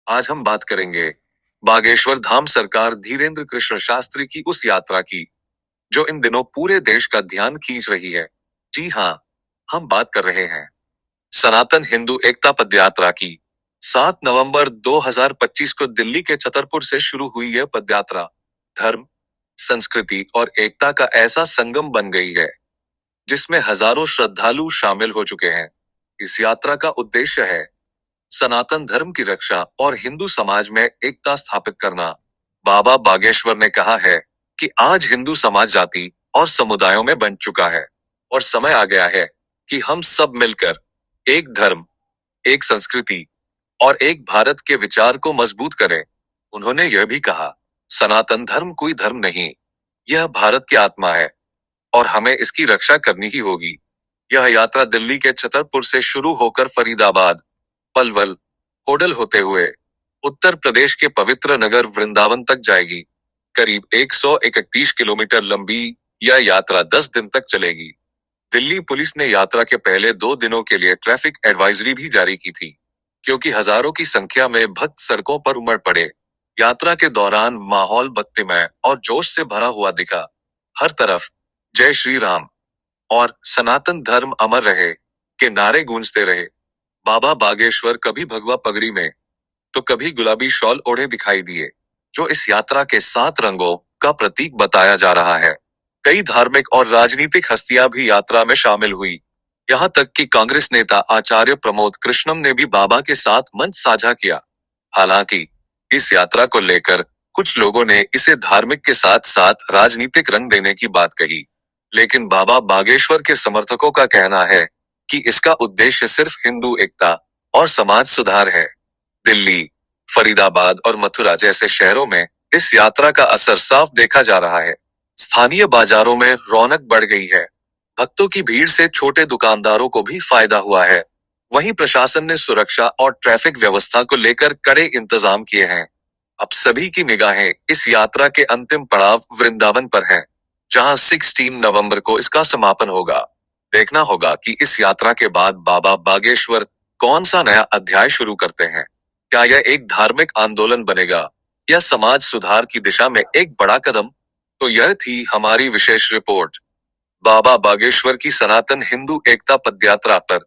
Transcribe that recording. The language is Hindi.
आज हम बात करेंगे बागेश्वर धाम सरकार धीरेन्द्र कृष्ण शास्त्री की उस यात्रा की जो इन दिनों पूरे देश का ध्यान खींच रही है। जी हाँ, हम बात कर रहे हैं सनातन हिंदू एकता पदयात्रा की। 7 नवंबर 2025 को दिल्ली के छतरपुर से शुरू हुई यह पदयात्रा धर्म, संस्कृति और एकता का ऐसा संगम बन गई है जिसमें हजारों श्रद्धालु शामिल हो चुके हैं। इस यात्रा का उद्देश्य है सनातन धर्म की रक्षा और हिंदू समाज में एकता स्थापित करना। बाबा बागेश्वर ने कहा है कि आज हिंदू समाज जाति और समुदायों में बंट चुका है और समय आ गया है कि हम सब मिलकर एक धर्म, एक संस्कृति और एक भारत के विचार को मजबूत करें। उन्होंने यह भी कहा, सनातन धर्म कोई धर्म नहीं, यह भारत की आत्मा है और हमें इसकी रक्षा करनी ही होगी। यह यात्रा दिल्ली के छतरपुर से शुरू होकर फरीदाबाद, पलवल, होडल होते हुए उत्तर प्रदेश के पवित्र नगर वृंदावन तक जाएगी। करीब 131 किलोमीटर लंबी यह यात्रा 10 दिन तक चलेगी। दिल्ली पुलिस ने यात्रा के पहले 2 दिनों के लिए ट्रैफिक एडवाइजरी भी जारी की थी, क्योंकि हजारों की संख्या में भक्त सड़कों पर उमड़ पड़े। यात्रा के दौरान माहौल भक्तिमय और जोश से भरा हुआ दिखा। हर तरफ जय श्री राम और सनातन धर्म अमर रहे के नारे गूंजते रहे। बाबा बागेश्वर कभी भगवा पगड़ी में तो कभी गुलाबी शॉल ओढ़े दिखाई दिए, जो इस यात्रा के 7 रंगों का प्रतीक बताया जा रहा है। कई धार्मिक और राजनीतिक हस्तियां भी यात्रा में शामिल हुई। यहाँ तक कि कांग्रेस नेता आचार्य प्रमोद कृष्णम ने भी बाबा के साथ मंच साझा किया। हालांकि इस यात्रा को लेकर कुछ लोगों ने इसे धार्मिक के साथ साथ राजनीतिक रंग देने की बात कही, लेकिन बाबा बागेश्वर के समर्थकों का कहना है कि इसका उद्देश्य सिर्फ हिंदू एकता और समाज सुधार है। दिल्ली, फरीदाबाद और मथुरा जैसे शहरों में इस यात्रा का असर साफ देखा जा रहा है। स्थानीय बाजारों में रौनक बढ़ गई है। भक्तों की भीड़ से छोटे दुकानदारों को भी फायदा हुआ है। वहीं प्रशासन ने सुरक्षा और ट्रैफिक व्यवस्था को लेकर कड़े इंतजाम किए हैं। अब सभी की निगाहें इस यात्रा के अंतिम पड़ाव वृंदावन पर हैं, जहां 16 नवंबर को इसका समापन होगा। देखना होगा कि इस यात्रा के बाद बाबा बागेश्वर कौन सा नया अध्याय शुरू करते हैं। क्या यह एक धार्मिक आंदोलन बनेगा या समाज सुधार की दिशा में एक बड़ा कदम? तो यह थी हमारी विशेष रिपोर्ट बाबा बागेश्वर की सनातन हिंदू एकता पदयात्रा पर।